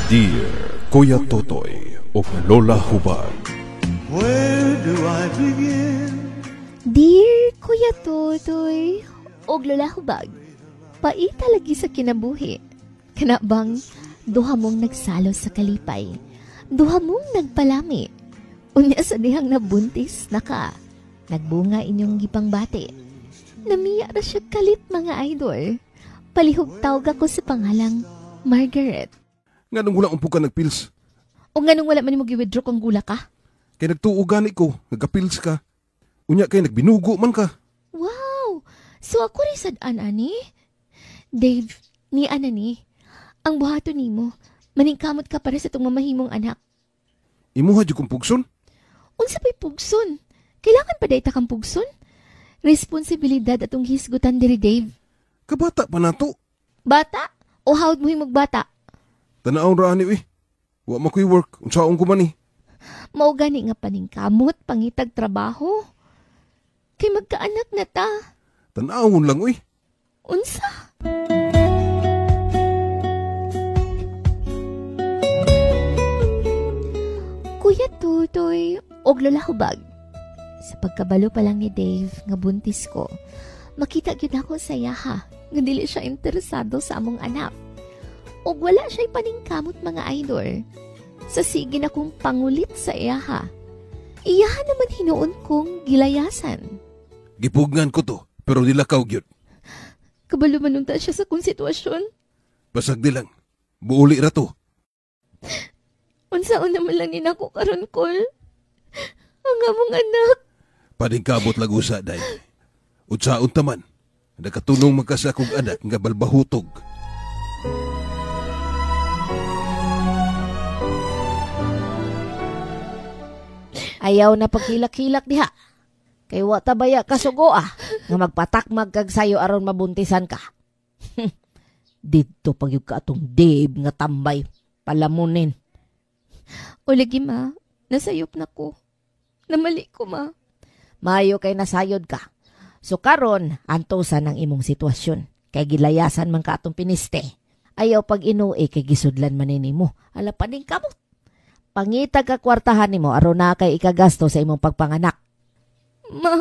Dear Kuya Totoy of Lola Hubad. Where do I begin? Dear Kuya Totoy og Lola Hubag, paita lagi sa kinabuhi. Kana bang duha mong nagsalo sa kalipay, duha mong nagpalami. Unya sa dihang nabuntis na ka, nagbunga inyong gipang bati. Namiya ra siya kalit mga idol. Palihog tawag ako sa pangalang Margaret. Nga nung wala umpo ka nagpils. O nga nung wala man mo gi-withdraw kung gula ka? Kaya nagtuo gani ko, nagapils ka. Unya kay nagbinugo man ka. Wow! So ako rin sadaan, ani? Dave, ni ana ni, ang buhato nimo, maningkamot ka para sa itong mamahimong anak. Imuha di kong pugson? Unsa pa'y pugson? Kailangan pa dayta kang pugson? Responsibilidad atong hisgutan diri, Dave. Kabata pa na to. Bata? O hawd mo himog bata? Tanaon ra ani Wa makoy work, unsaon ko man Mao gani nga paningkamot, pangitag trabaho. Kay magkaanak na ta. Tanawon lang Unsa? Kuya Tutoy og Lola Hubag. Sa pagkabalo pa lang ni Dave nga buntis ko, makita gyud ako sa yaha nga dili siya interesado sa among anak. Og wala siya'y paningkamot mga idol. Sa sige na kong pangulit sa iyaha. Iyaha naman hinuon kong gilayasan. Gipugngan ko to, pero dilakaw gyud. Kabalo manunta siya sa kong sitwasyon. Basag di lang. Buuli ra to. Unsaon naman lang ninako karon kol. Ang among anak. Paningkamot lang usa, day. Unsaon taman. Nakatunong magkasa kong anak nga balbahutog. Ayaw na pagkilak-kilak diha. Kay wa ta baya kasugo nga magpatakmag kag sayo aron mabuntisan ka. Dito pagyud ka atong Dave nga tambay palamunin. O lagi ma, nasayop na ko. Namali ko ma. Maayo kay nasayod ka. So karon antosan ang imong sitwasyon. Kay gilayasan man ka atong piniste. Ayaw pag inuwi kay gisudlan man nimo. Ala paning kamot. Pangitag ka kwartahan nimo aron na kay ikagasto sa imong pagpanganak. Ma.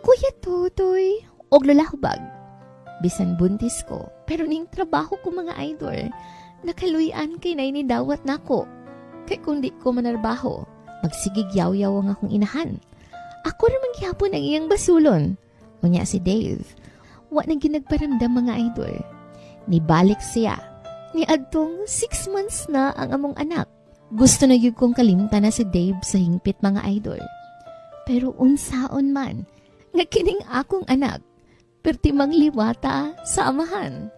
Kuya Tutoy og Lola Hubag. Bisan buntis ko, pero ning trabaho ko mga idol, nakaluyan kay nay ni dawat nako. Kay kung di ko manarbaho, magsigig yaw-yaw ang akong inahan. Ako naman gihapon ang iyang basulon. Unya si Dave. Wa na ginagparamdam mga idol. Nibalik siya. Ni adtong 6 months na ang among anak. Gusto na yun kong kalimtan na si Dave sa hingpit mga idol. Pero unsaon man, nga kining akong anak, pertimang liwata sa amahan.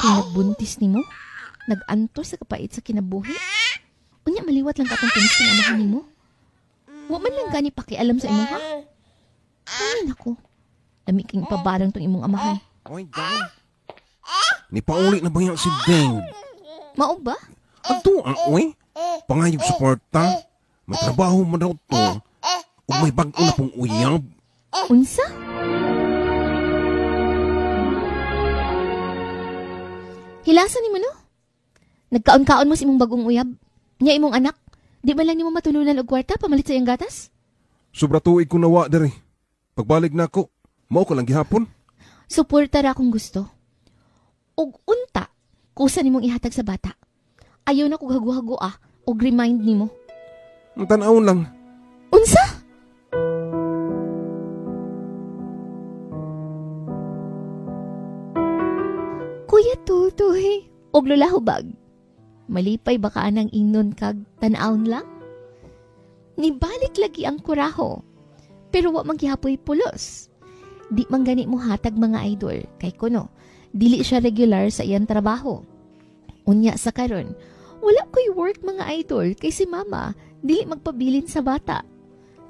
Kung nagbuntis ni mo, nag-antos sa kapait sa kinabuhi. Unya maliwat lang katong pinis ng amahan ni mo. Wa man lang gani pakialam sa imo ha? Ay nako. Namiking pabarang tong imong amahan. Oy, dang. Ni pauli na ba yan si Deng? Mao ba? Ato, pangayog suporta. May trabaho mo daw to. O may bago na pong uyab. Unsa? Hilasan ni mo no? Nagkaon-kaon mo sa imong bagong uyab? Nya imong anak? Di ba lang ni mo matulunan og kwarta pamalit sa iyang gatas? Sobra tuig ko nawa dere. Pagbalik na ako, mao ko lang gihapon. Suporta ra kung gusto. Og unta, kusa nimong ihatag sa bata. Ayaw na kog hagu-hagu og remind nimo. Ang tanawon lang. Unsa? Kuya Tutoy og Lola Hubag. Malipay baka anang ingnon kag tan-awon lang? Nibalik lagi ang kuraho. Pero wa maghihapoy pulos. Di man gani mo hatag mga idol. Kay kuno, dili siya regular sa iyang trabaho. Unya sa karon, wala ko'y work mga idol kay si mama dili magpabilin sa bata.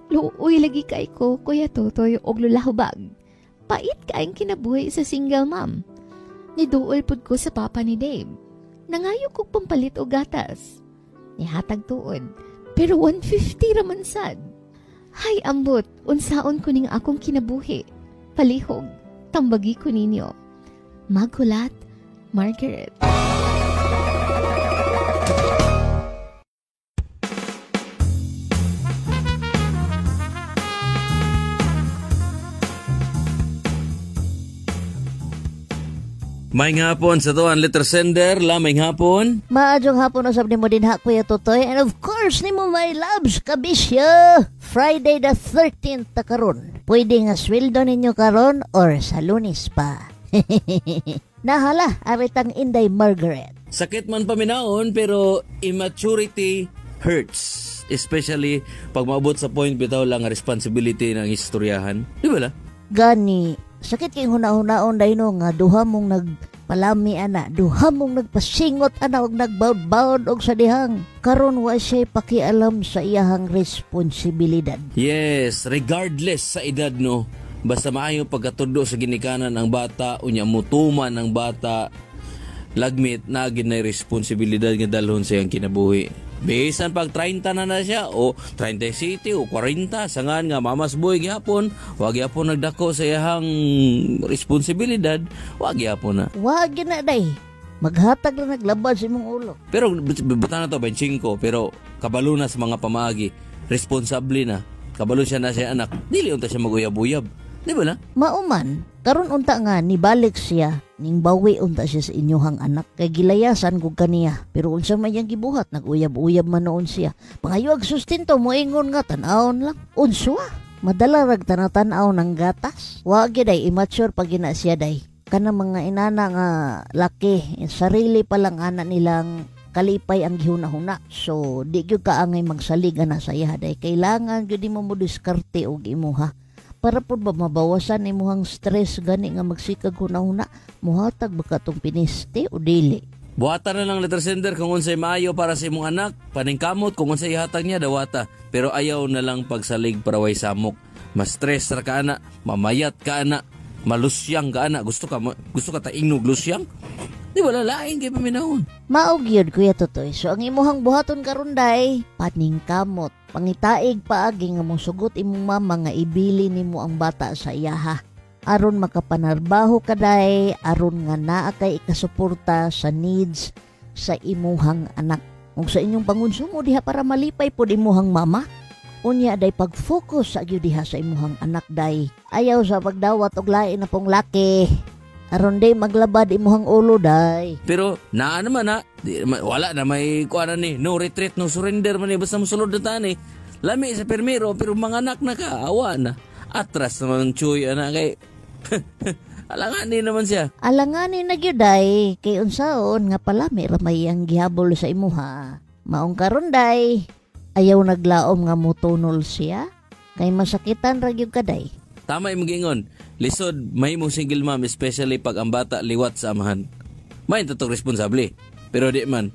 Luoy lagi kay ko, Kuya Totoy og Lola Hubag. Pait kaayong kinabuhi sa single mom. Niduol pud ko sa papa ni Dave. Nangayo ko pampalit og gatas. Nihatag tuod, pero 150 raman sad. Hay ambot, unsaon ko ning akong kinabuhi. palihog, tambagi ko ninyo. Maghulat, Margaret. May hapon sa to ang letter sender, may hapon. Maadjong hapon usab nimo din ha, Kuya Totoy. And of course, nimo my loves, kabisya. Friday the 13th ta karon. Pwede nga sweldo ninyo karon or sa Lunes pa. Nahala, aritang Inday Margaret. Sakit man paminaon pero immaturity hurts. Especially pag maabot sa point bitaw lang ang responsibility ng istoryahan. Di ba la? Gani, sakit kay huna-hunaon dahil nga duha mong nagpalami ana, duha mong nagpasingot ana og nagbaud-baud og sa dihang. Karon wa siya pakialam sa iyahang responsibilidad. Yes, regardless sa edad no. Basta maayo pagkatudo sa ginikanan ang bata, unya mutuman ang bata, lagmit na ginay responsibilidad nga dalhon sa iyang kinabuhi. Bisan pag 30 na siya o 30 city o 40 sangan nga mamas boy gyapon, wag gyapon nagdako sa iyang responsibilidad, wag gyapon na. Wag na day. Maghatag na naglabad sa imong ulo. Pero buta na to 25 pero kabalo na sa mga pamaagi, responsable na. Kabalo siya na siya anak, dili unta siya maguyab-uyab. Di ba na? Mauman, karon unta nga nibalik siya, ning bawi unta siya sa inyohang anak kay gilayasan kog kaniya. Pero unsa man yang gibuhat, naguyab-uyab man noon siya. Pangayog sustento moingon nga tan-awon lang. Unsa? Madala rag tanataw ng gatas. Wa gyud ay immature pag gina siya day. Kana mga inana nga laki, sarili pa lang ana nilang kalipay ang gihuna-huna. So, di gyud kaangay magsalig ana sa iya day. Kailangan gyud mo mo diskarte og imuha. Para po ba mabawasan imuhang stress gani nga magsikag huna-huna, muhatag ba katong piniste o dili? Buhatan na lang letter sender kung unsay maayo para sa imong anak, paningkamot kung unsay ihatag niya dawata. Pero ayaw na lang pagsalig para way samok. Mas stress ra ka ana, mamayat ka ana, malusyang ka ana. Gusto ka taingnog lusyang? Di ba lalaing kay paminahon? Maog yun, Kuya Totoy. So, ang imuhang buhaton karon day, paningkamot. Pangitaig paagi nga mong sugot imong mama nga ibili nimo ang bata sa iyaha. Aron makapanarbaho ka day, aron nga naa kay ikasuporta sa needs sa imuhang anak. Kung sa inyong pangonsumo diha para malipay pod imuhang mama, unya day pag-focus sa gyud diha sa imuhang anak day. Ayaw sa pagdawat og lain na pong laki. Aron day maglabad imuhang ulo day. Pero naa naman na, wala na may kuana ni, no retreat, no surrender man ni, basta musulod na tani. Lami sa permiro, pero mga anak na ka, awa na. Atras naman chuy, anak kay, alanganin naman siya. Alanganin na gyud day, kay unsaon nga palami ramay ang gihabol sa imuha. Maong karon day, ayaw naglaom nga mutunol siya, kay masakitan ra gyud kaday. Tama yung gingon. Lisod, may mong single mom, especially pag ang bata liwat sa amahan. May tatong responsable. Pero di man,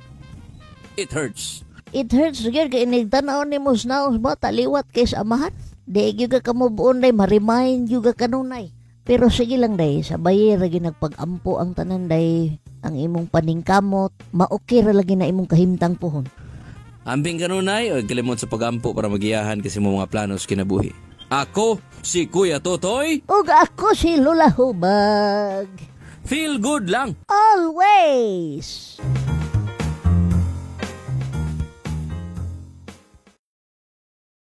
it hurts. It hurts gyud kay inigtanaw ni mo sa bata liwat kay sa amahan. Di gyud ka kamubuon day, ma-remind gyud ka kanunay. Pero sige lang day, sabay ra gyud nagpag-ampo ang tanan day, ang imong paningkamot, maokey ra lagi na imong kahimtang pohon. Ambing kanunay o kalimot sa pag-ampo para magiyahan kasi mo mga planos kinabuhi. Ako, si Kuya Totoy. Ug ako si Lola Hubag. Feel good lang. Always!